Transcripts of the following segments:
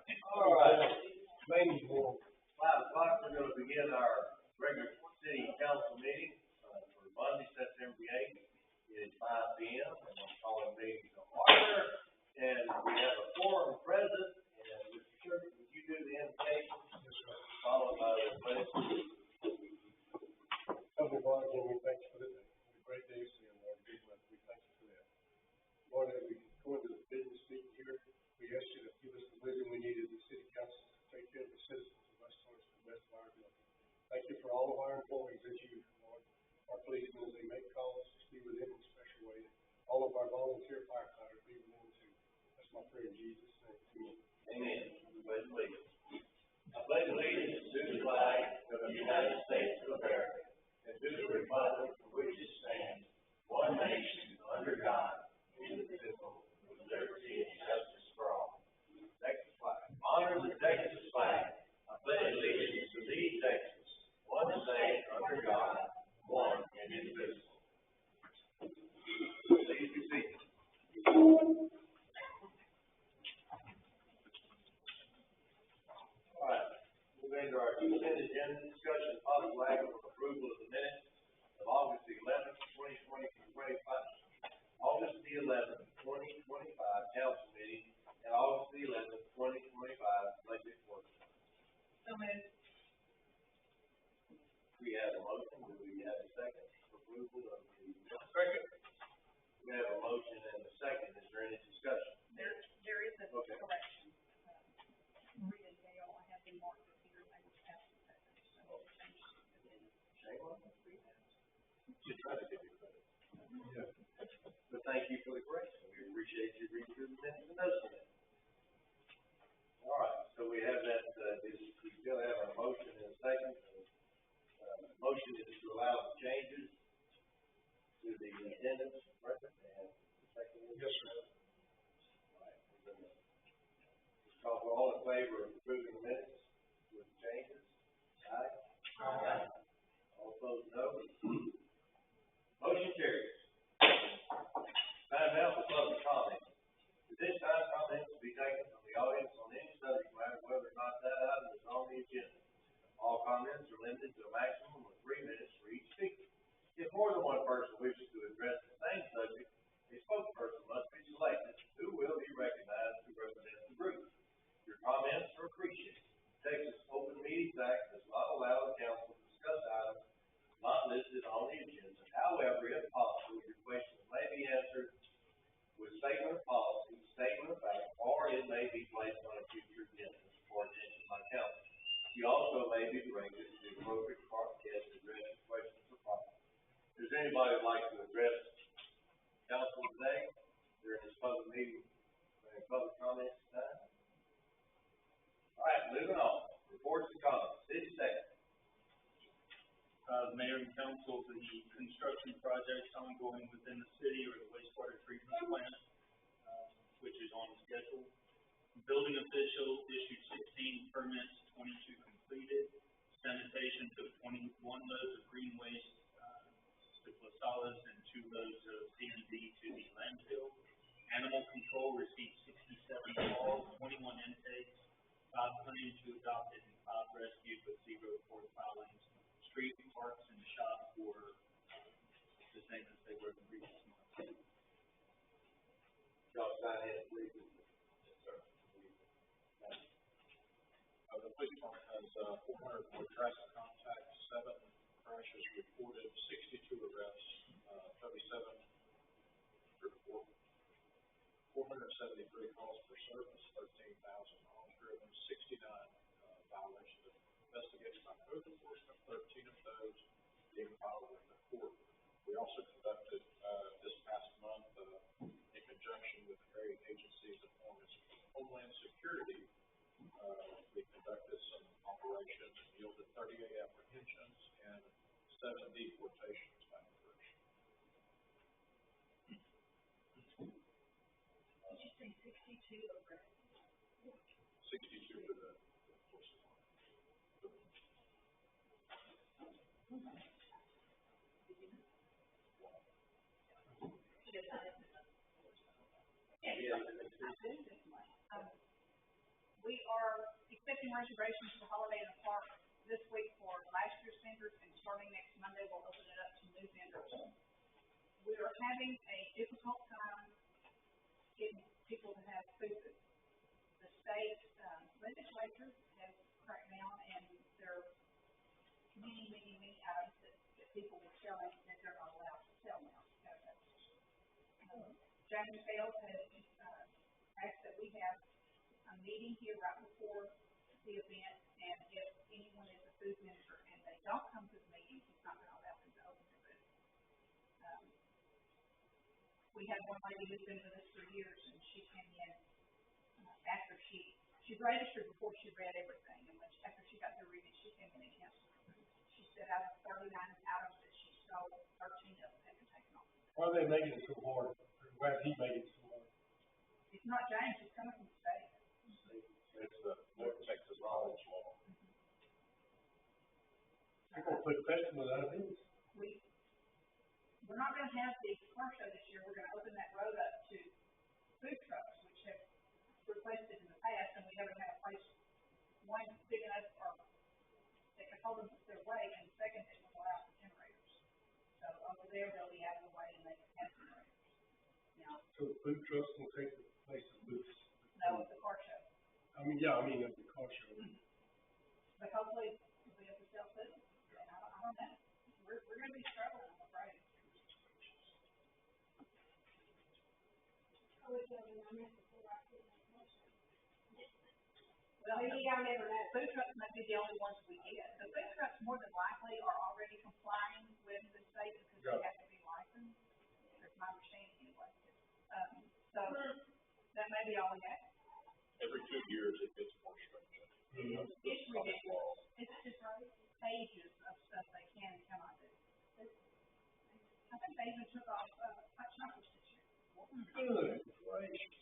All right, maybe we'll, 5 o'clock, we're gonna begin our regular city council meeting, for Monday, September the 8th. It is 5 p.m. and we're calling meeting to order. And we have a quorum present, and Mr. Shirley, would you do the invocation? Yes, sir. Followed by the pledge. Heavenly Father, Lord, we thank you for this day. What a great day to see you, Lord. We thank you for that. Lord, as we go into the business meeting here, we ask you to give us the wisdom we need as the city council to take care of the citizens of West Orange to the best of our ability. Thank you for all of our employees that you, Lord, our policemen as they make calls, be with them in a special way. All of our volunteer firefighters, be with them too. That's my prayer in Jesus' name. Amen. Pledge allegiance. I pledge allegiance to the flag of the United States of America and to the republic for which it stands, one nation, under God, indivisible, with liberty and justice for all. Texas flag. Honor the Texas flag. I pledge allegiance to thee, Texas, one state, under God, one and indivisible. Please be seated. All right, moving to our consent agenda, discussion of possible action on approval of the minutes of August the 11th, 2025, August the 11th, 2025 council meeting, and August the 11th, 2025 budget workshop. So moved. We have a motion. Do we have a second for approval of the second? We have a motion and a second. Is there any discussion? There is a Okay. correction. Rita and Dale, I have been marked here, I just have to say, so change it. Shame on you. Just try to give you credit. Yeah. But thank you for the correction. We appreciate you reading through the minutes and noticing it. All right, so we have that, we still have a motion and a second. Motion is to allow the changes to the attendance record and second. Yes, sir. All right, we're gonna call for all in favor of approving the minutes with changes. Aye. Aye. All opposed, no. Motion carries. Time now for public comment. At this time, comments will be taken from the audience on any subject matter, whether or not that item is on the agenda. All comments are limited to a maximum of 3 minutes for each speaker. If more than one person wishes to address the same subject, a spokesperson must be selected who will be recognized to represent the group. Your comments are appreciated. Texas Open Meetings Act does not allow the council to discuss items not listed on the agenda. However, if possible, your questions may be answered with statement of policy, statement of fact, or it may be placed on a future agenda for attention by council. You also may be directed to the appropriate department head to address your questions or problems. Does anybody like to address council today during this public meeting, any public comments tonight? All right, moving on. Reports and comments. City staff. Mayor and council, the construction projects ongoing within the city or the wastewater treatment plant, which is on schedule. Building official issued 16 permits, 22 completed. Sanitation took 21 loads of green waste to La Salas and 2 loads of C&D to the landfill. Animal control received 67 calls, 21 intakes, 5 claims to adopted and 5 rescued with 0 report filings. Street, parks, and shops were the same as they were the previous month. Y'all sign in, please. Yes, sir. The police department has 404 traffic contacts, 7 crashes reported, 62 arrests, 37 report, 473 calls for service, 13,000 miles driven, 69 violations of investigation by code enforcement, 13 of those being filed with the court. We also conducted this past month in conjunction with the area agencies and Homeland Security. We conducted some operations and yielded 38 apprehensions and 7 deportations by immigration. Did you say 62 arrests? 62 for the force of law. we are accepting reservations for Holiday in the Park this week for last year's vendors, and starting next Monday, we'll open it up to new vendors. We are having a difficult time getting people to have food. The state, legislature has cracked down, and there are many items that people were selling that they're not allowed to sell now. James Bales has, asked that we have a meeting here right before the event, and if anyone is a food vendor and they don't come to the meeting, he's not gonna allow them to open their booth. We had one lady who's been with us for years, and she came in, after she registered before she read everything, and after she got to read it, she came in and canceled her booth. She said out of 39 items that she sold, 13 of them had been taken off. Why are they making it so hard? Why is he making it so hard? It's not James, it's coming from the state. It's the North Texas knowledge law. They're gonna put festivals out of business. We're not gonna have the car show this year, we're gonna open that road up to food trucks, which have requested in the past, and we haven't had a place, one, big enough, or that can hold them their way, and second, that will allow for generators. So over there, they'll be out of the way, and they can have generators. Now, So the food trucks will take the place of booths. no, it's a car show. I mean, yeah, at the car show. But hopefully, we'll be able to sell food, and I don't know, we're gonna be struggling, I'm afraid. Well, I'll never know. Food trucks might be the only ones we get. The food trucks more than likely are already complying with the state because they have to be licensed. That's my understanding anyway. So that may be all we have. Every 2 years it gets more stringent. It's ridiculous. It's just pages of stuff they can and cannot do. I think they even took off, hot chocolates this year. Good gracious.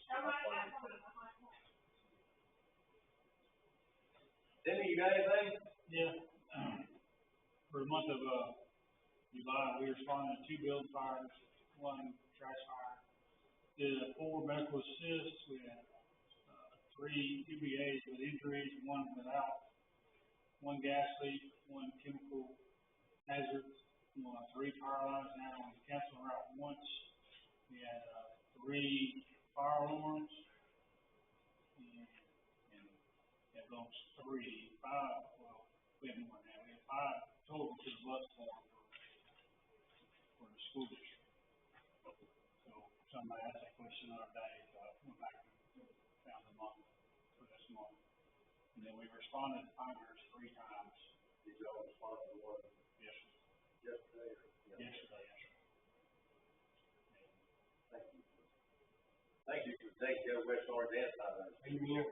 Timmy, you got anything? Yeah, for the month of, July, we responded to 2 building fires, 1 trash fire. Did 4 medical assists, we had, 3 UBAs with injuries, 1 without, 1 gas leak, 1 chemical hazard, 3 power lines down, we canceled route once. We had, 3 fire alarms, and those 5, well, we had more than that, we had 5 total to the bus form for the school district. So somebody asked that question the other day, so I went back and found the month for this month. And then we responded to fires 3 times. Did y'all respond to one Yes, yesterday or? yesterday, yes, sir. Thank you. Thank you for taking care of West Orange and South Orange. Amen.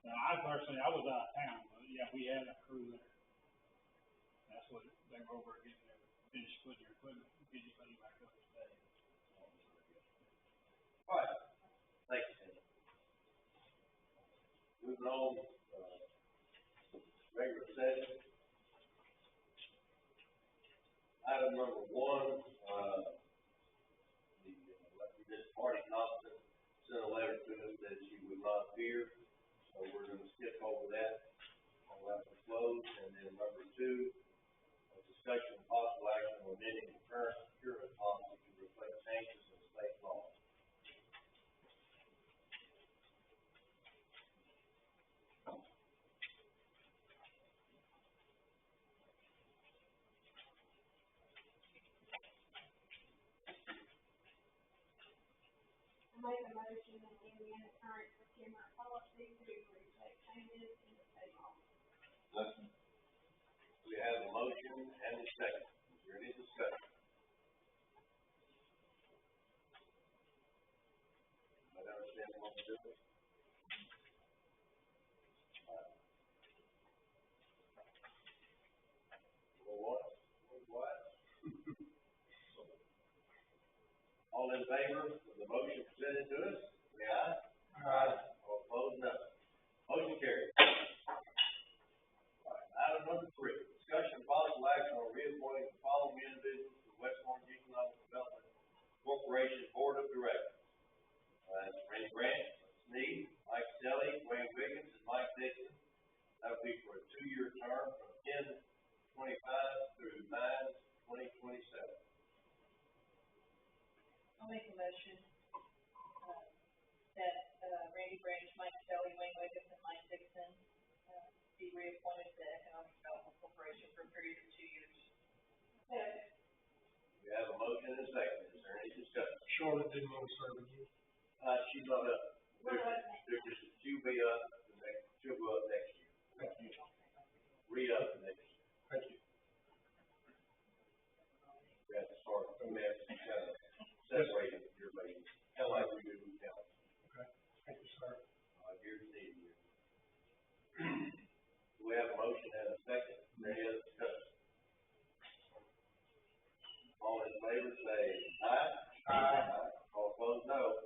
Now, I personally, I was out of town, but yeah, we had a crew there. That's what, they were over getting their, finished putting their equipment, getting back up today. All right, thank you, Tim. Moving on, regular session. Item number 1, Ms. Marty Thompson sent a letter to us that she would not appear, so we're gonna skip over that. I'll have to close, and then number 2, a discussion of possible action on amending the current procurement policy to reflect changes in state law. I make a motion that we amend the current procurement policy to reflect changes in the state law. We have a motion and a second. Is there any discussion? I understand what we're doing. What? All in favor of the motion presented to us, say aye. Aye. All opposed, no. Motion carried. All right, item number 3, discussion of possible action on reappointing the following individuals to West Orange Economic Development Corporation Board of Directors. That's Randy Grant, Sneed, Mike Stelly, Wayne Wiggins, reappointed to the Economic Development Corporation for a period of 2 years. We have a motion and a second. Is there any discussion? Charlotte didn't want to serve again. She's not up. There's just, she'll be up, she'll go up next year. Thank you. Re-up next year. Thank you. We have to start, we have to kind of separate your ladies, kind of like we do with council. Okay. Thank you, sir. Here's Steve here. We have a motion and a second. Is there any other discussion? All in favor, say aye. Aye. All opposed, no.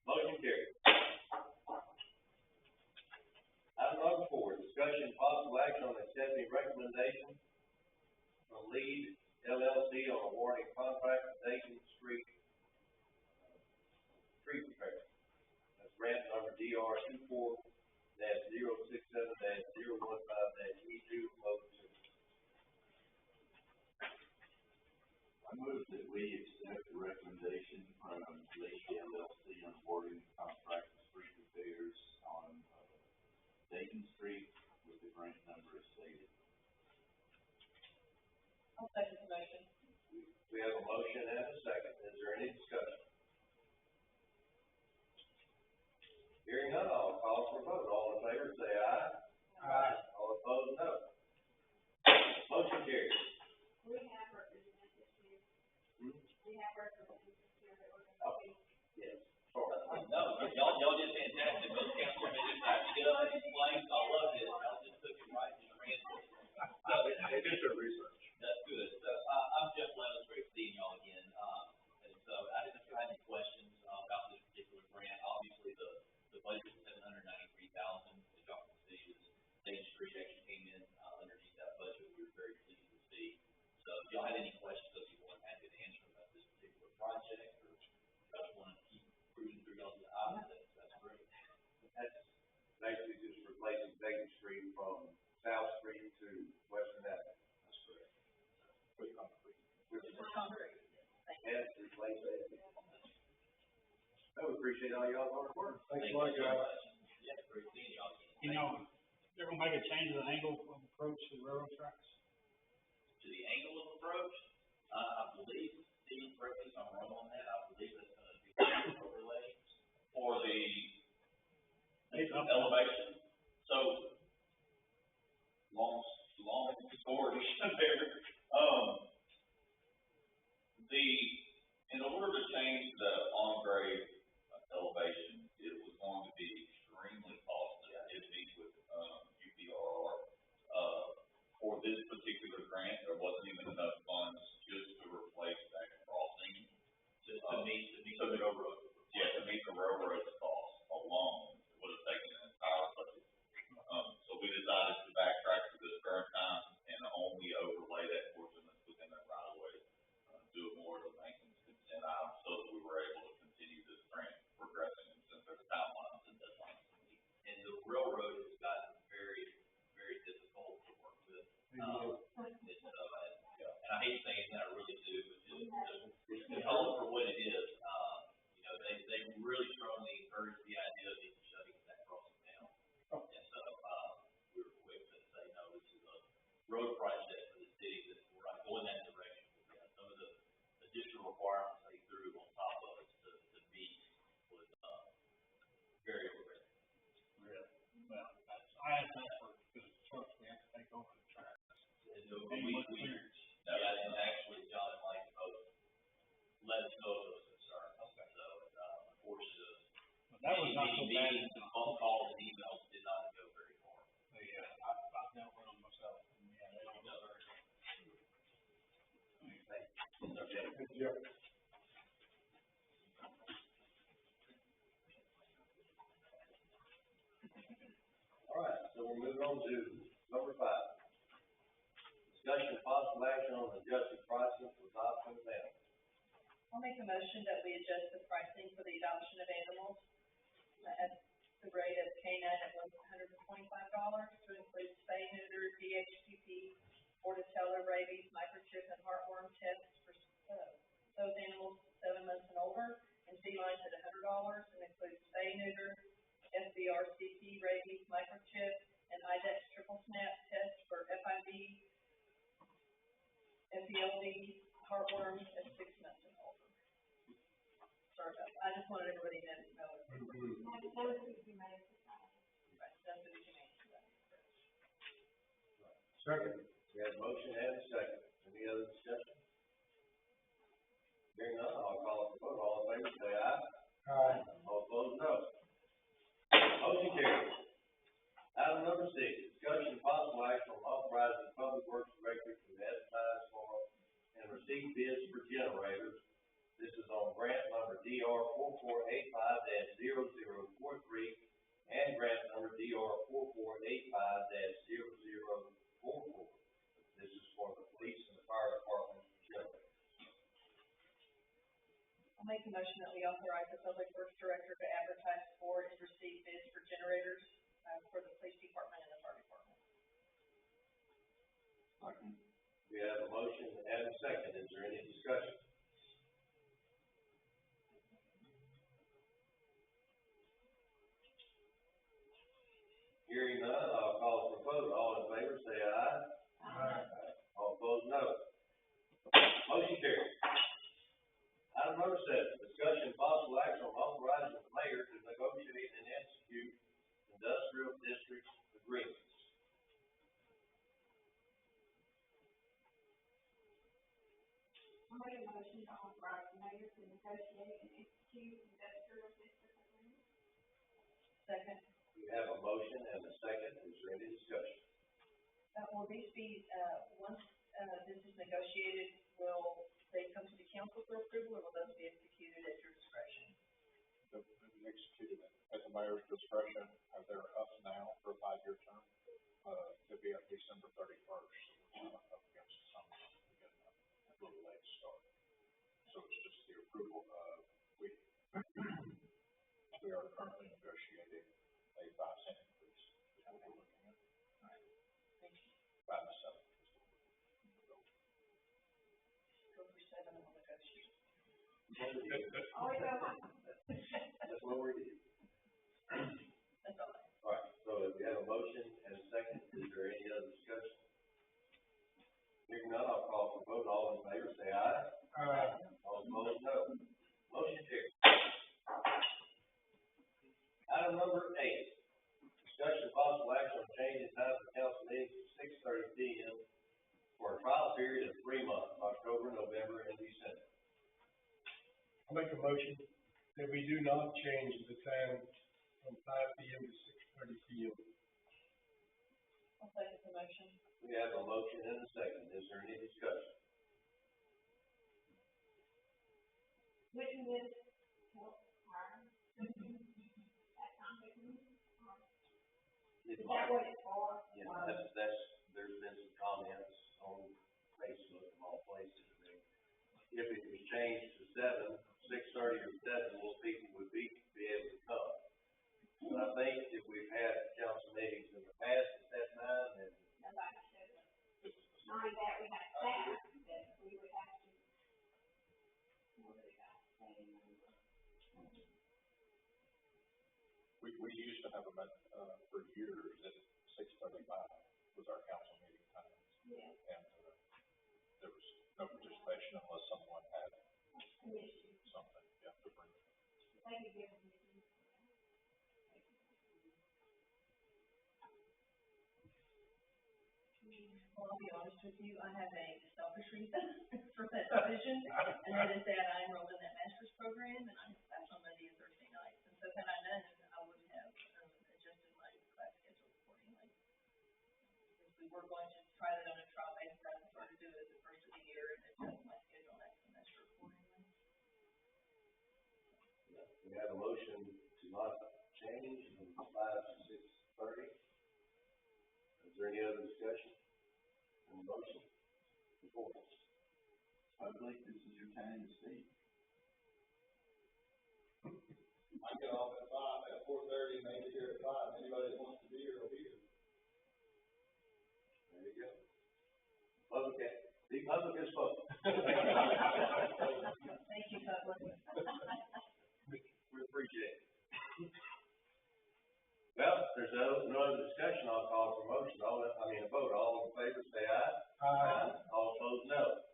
Motion carried. Item number 4, discussion and possible action on accepting recommendation from Lead LLC on awarding contract to Dayton Street tree repair. That's grant number DR 24-067-015-E2 Motion. I move that we accept the recommendation from Lee LLC on awarding contract to street repairs on Dayton Street with the grant number as stated. I'll second the motion. We have a motion and a second. Is there any discussion? Hearing none, I'll call for a vote. All in favor, say aye. Aye. All opposed, no. Motion carries. We have representatives here. We have representatives here that we're Oh, gonna be. yes. Sorry. No, y'all did fantastic, both council members, I get up and explain, I love this, y'all just took it right to the transfer. They did their research. That's good, so, I'm Jeff Levis, great seeing y'all again, and so, I didn't know if you had any questions, about this particular grant, obviously, the budget was $793,000, as y'all can see, Dayton Street actually came in, underneath that budget, we were very pleased to see. So, if y'all had any questions, if you want to have an answer about this particular project, or y'all just want to keep cruising through y'all's items, that's great. That's basically just replacing Dayton Street from South Street to Western Avenue. That's correct. With concrete. Concrete. And replace it. I would appreciate all y'all's hard work. Thanks a lot, guys. Yeah, great seeing y'all again. You know, they're gonna make a change of the angle of approach to the railroad tracks. To the angle of approach, I believe, Steve, correct me if I'm wrong on that, I believe that's gonna be the overlay for the elevation. So, long story there, in order to change the on-grade elevation, it was going to be extremely costly. I did meet with, UPRR, for this particular grant, there wasn't even enough funds just to replace that crossing. To meet the railroad. Yeah, to meet the railroad's cost alone, it would have taken an entire budget. So we decided to backtrack to this current time and only overlay that portion that's within that right of way, do it more as a maintenance consent item, so that we were able to continue this grant progressing since there's timelines and deadlines to meet. And the railroad has gotten very, very difficult to work with. And I hate saying that, I really do, but just to call it for what it is, they really strongly encourage the idea of even shutting that crossing down. And so, we were quick to say, no, this is a road project for the city, that we're not going that direction. Some of the additional requirements they threw on top of us to meet was, very overrated. Really? Well, I asked that for, because the trucks, we have to take over the tracks. And so yeah, and actually, John and Mike both let us know of those concerns. Okay. So, unfortunately, But that was not so bad. the phone calls and emails did not go very far. Yeah, I've dealt with them myself, and yeah, they don't go very far. Good job. All right, so we're moving on to number 5. Discussion of possible action on adjusted pricing for adoption of animals. I'll make a motion that we adjust the pricing for the adoption of animals at the rate of K-9 at $125 to include spay, neuter, DHPP, Bordetella, rabies, microchip, and heartworm tests for those animals 7 months and older, and felines at $100, and includes spay, neuter, SBRCT, rabies, microchip, and IDEX triple SNP heartworms at 6 months and older. Sorry about that, I just wanted everybody to know. Those would be made at the time. Right, that's what you mean. Second. We have a motion and a second. Any other discussion? Hearing none, I'll call for vote. All in favor, say aye. Aye. All opposed, no. Motion carries. Item number 6, discussion and possible action on authorizing Public Works Director to advertise for and receive bids for generators. This is on grant number DR 4485-0043 and grant number DR 4485-0044. This is for the police and the fire department generators. I'll make a motion that we authorize the Public Works Director to advertise for and receive bids for generators, for the police department and the fire department. We have a motion and a second. Is there any discussion? Hearing none, I'll call for vote. All in favor, say aye. Aye. All opposed, no. Motion carries. Item number 7, discussion and possible action on authorizing the mayor to negotiate and execute industrial district agreements. I made a motion to authorize the mayor to negotiate and execute industrial district agreements. Second. We have a motion and a second. Is there any discussion? Will these be, once, this is negotiated, will they come to the council for approval, or will those be executed at your discretion? They'll be executed at the mayor's discretion, they're up now for a 5-year term, to be at December 31st, so we're not up against the summer, we get a little late start. So it's just the approval of, we are currently negotiating a 5-cent increase, is what we're looking at. Thank you. 5 to 7. Go for 7 and we'll negotiate. Always over. That's what we're doing. That's all. All right, so we have a motion and a second. Is there any other discussion? Hearing none, I'll call for vote. All in favor, say aye. Aye. All opposed, no. Motion carries. Item number 8, discussion of possible action on changing time for council meetings to 6:30 p.m. for a trial period of 3 months, October, November, and December. I'll make a motion that we do not change the time from 5 p.m. to 6:30 p.m. I'll second the motion. We have a motion and a second. Is there any discussion? Wouldn't this help our, that company, or It is might- that what it's for? Yeah, that's, there's been some comments on Facebook and all places, that if it was changed to 6:30 or 7, more people would be able to come. But I think if we've had council meetings in the past at that time, then Nobody showed up. Not only that, we had staff that we would have to, what do we got, say, We used to have them at, for years at 6:35 was our council meeting time. yeah, And, there was no participation unless someone had an issue. something, yeah, to bring. They could give them. Well, I'll be honest with you, I have a selfish reason for that decision, and that is that I enrolled in that master's program, and I'm class on Monday and Thursday nights, and so had I known, I would have, adjusted my class schedule accordingly. Because we were going to try that on a trial basis, I started to do it at the first of the year, and adjust my schedule next semester accordingly. we have a motion to not change from 5 to 6:30. Is there any other discussion? On the motion? Before. Public, this is your time to speak. I get off at 5, at 4:30, maybe here at 5. Anybody that wants to be here will be here. There you go. Public, be public as spoken. Thank you, public. We appreciate it. Well, if there's no other discussion, I'll call for motion. A vote. All in favor, say aye. Aye. All opposed, no.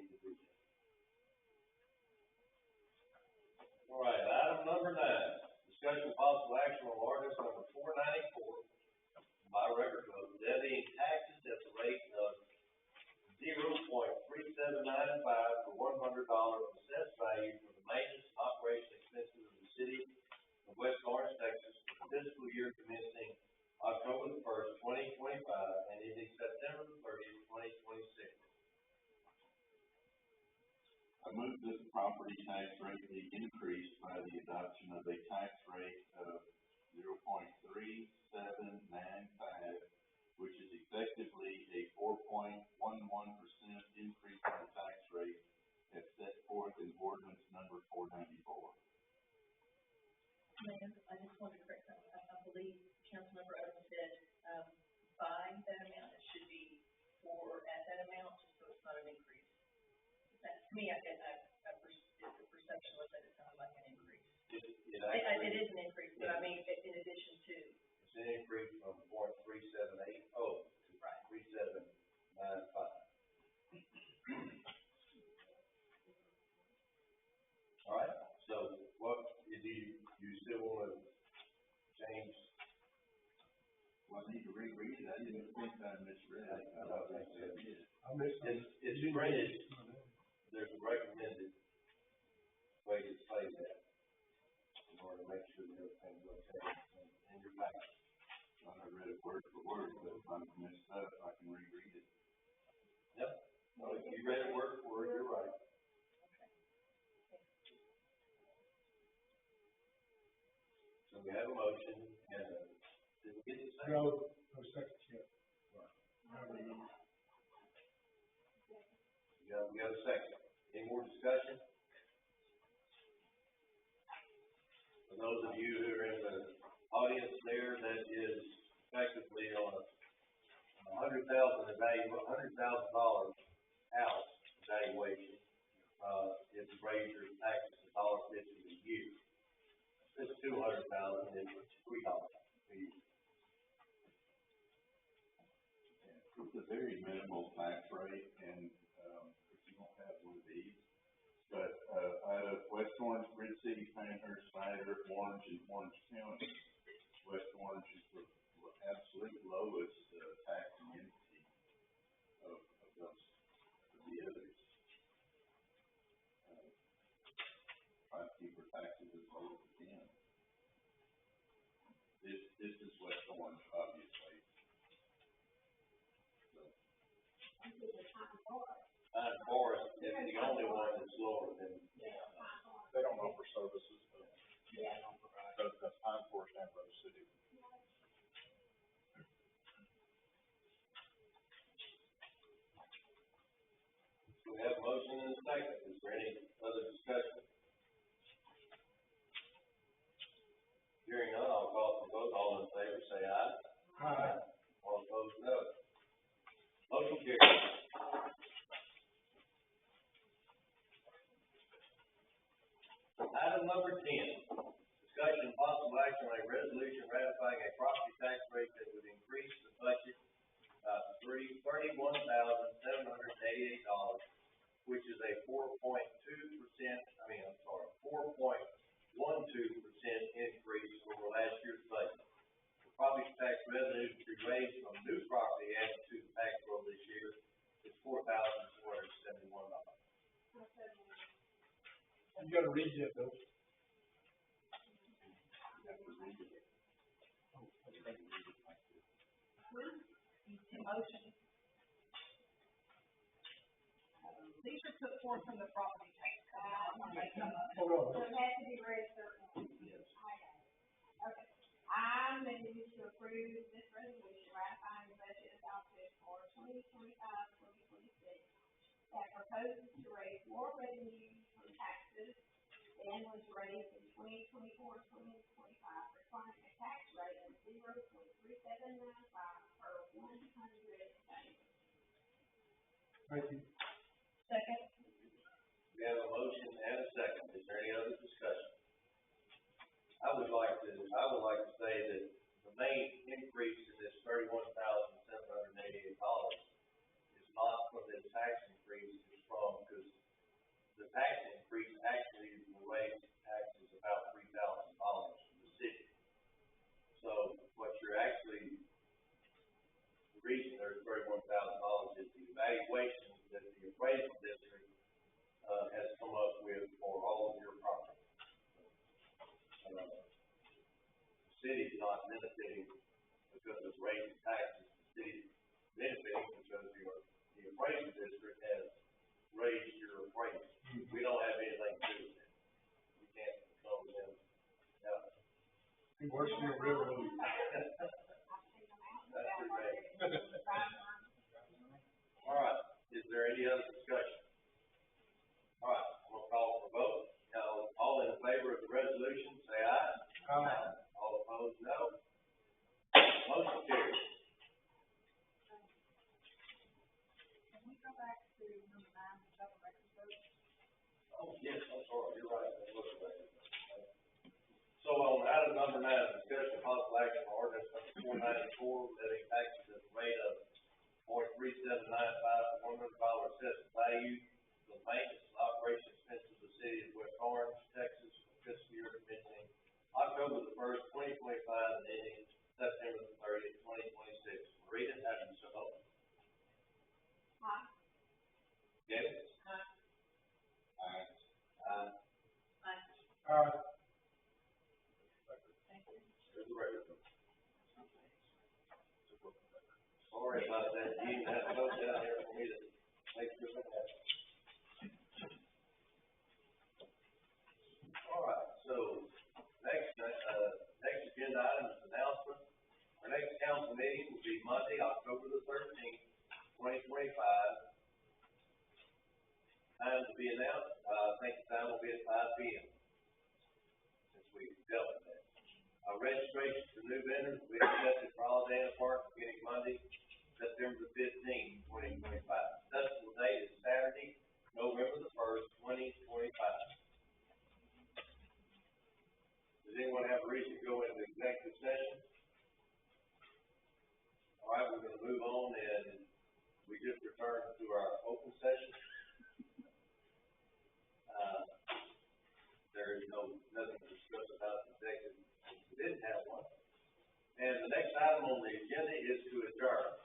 need to do that. All right, item number 9, discussion of possible action on ordinance number 494, by record vote, levying taxes at the rate of 0.3795 for $100 of assessed value for the maintenance and operation expenses of the city of West Orange, Texas, for the fiscal year commencing October the 1st, 2025, and ending September the 30th, 2026. I move that the property tax rate be increased by the adoption of a tax rate of 0.3795, which is effectively a 4.11% increase in the tax rate as set forth in ordinance number 494. Mayor, I just wanted to correct something. I believe Councilmember Owens said, by that amount, it should be at that amount, so it's not an increase. That, to me, the perception was that it sounded like an increase. It is an increase, but I mean, in addition to. It's an increase from 0.3780 to 3795. All right, so what, do you still want to change? Well, I need to reread it. I didn't think I misread it. I don't think so. I missed it. It's printed, there's a recommended way to say that, in order to make sure that everything's okay in your package. I read it word for word, but if I'm messed up, I can reread it. Yep, well, if you read it word for word, you're right. So we have a motion, and, did we get the second? No second yet. We got a second. Any more discussion? For those of you who are in the audience there, that is effectively on a $100,000 house valuation, if the raise your taxes $1.50 a year. This $200,000 is $3 a year. It's a very minimal tax rate, and, you don't have one of these. But, out of West Orange, Bridge City, Pinehurst, Snyder, Orange, and Orange County, West Orange is the absolute lowest, taxing entity of the others. Try to keep our taxes as low as we can. This is West Orange, obviously. Forest is the only one that's lower than. They don't offer services, but that's Pine Forest and Rose City. We have a motion and a second. Is there any other discussion? Hearing none, I'll call for vote. All in favor, say aye. Aye. All opposed, no. Motion carries. Item number 10, discussion and possible action on a resolution ratifying a property tax rate that would increase the budget $31,788, which is a 4.12% increase over last year's budget. The property tax revenue to be raised from new property added to the tax roll this year is $4,471. You gotta read that though. Motion. These are put forth from the property tax. Hold on. So it has to be read certain. Yes. Okay. I move to approve this resolution ratifying the budget adopted for 2025-2026 that proposes to raise more revenue from taxes than was raised in 2024-2025, requiring a tax rate of 0.3795 per 100 days. Thank you. Second. We have a motion and a second. Is there any other discussion? I would like to say that the main increase in this $31,788 is not from this tax increase, it's from, because benefiting because of raising taxes, the city's benefiting because the appraisal district has raised your appraisal. We don't have anything to do with it. We can't control them. No. Worse than a railroad. That's pretty bad. All right, is there any other discussion? All right, I'm gonna call for a vote. Now, all in favor of the resolution, say aye. Aye. All opposed, no. Motion carries. Can we go back to number 9, the double record vote? Oh, yes, I'm sorry, you're right. Let's look at that. So on item number 9, discussion of possible action on ordinance number 494, levying taxes at the rate of .3795 for $100 assessed value for the maintenance and operation expenses of the city of West Orange, Texas, for fiscal year commencing October the 1st, 2025, and ending September the 30th, 2026. Marita, how do you so vote? Aye. Kevin? Aye. Aye. Aye. There's the record. Sorry about that, Gene, that goes down here for me to make sure that happens. All right, so next agenda item is announcement. Our next council meeting will be Monday, October the 13th, 2025. Time to be announced, I think the time will be at 5 p.m. since we dealt with that. Registration for new vendors will be accepted for Holiday in the Park beginning Monday, September the 15th, 2025. Festival date is Saturday, November the 1st, 2025. Does anyone have a reason to go into executive session? All right, we're gonna move on, and we just returned to our open session. There is nothing to discuss about the executive. We didn't have one. And the next item on the agenda is to adjourn.